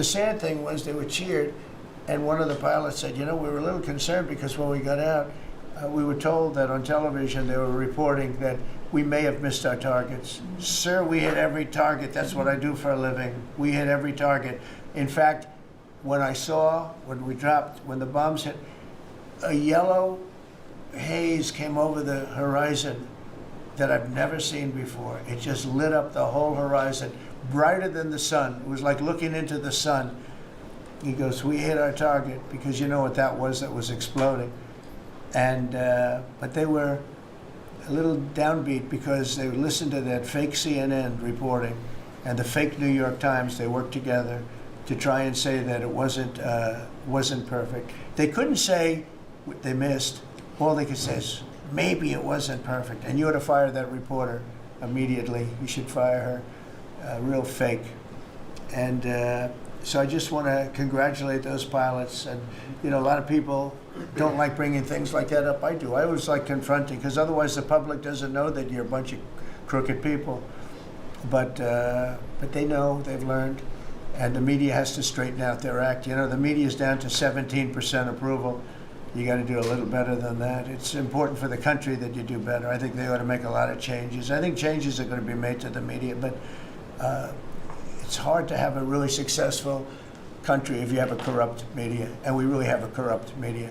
the sad thing was they were cheered, and one of the pilots said, you know, we were a little concerned because when we got out, we were told that on television they were reporting that we may have missed our targets. Sir, we hit every target. That's what I do for a living. We hit every target. In fact, when the bombs hit, a yellow haze came over the horizon that I've never seen before. It just lit up the whole horizon, brighter than the sun. It was like looking into the sun. He goes, we hit our target, because you know what that was exploding. And but they were a little downbeat because they listened to that fake CNN reporting and the fake New York Times. They worked together to try and say that it wasn't perfect. They couldn't say they missed. All they could say is, maybe it wasn't perfect. And you ought to fire that reporter immediately. You should fire her. Real fake. And so I just want to congratulate those pilots. And, you know, a lot of people don't like bringing things like that up. I do. I always like confronting, because otherwise the public doesn't know that you're a bunch of crooked people. But they know, they've learned, and the media has to straighten out their act. You know, the media's down to 17% approval. You got to do a little better than that. It's important for the country that you do better. I think they ought to make a lot of changes. I think changes are going to be made to the media, but it's hard to have a really successful country if you have a corrupt media, and we really have a corrupt media.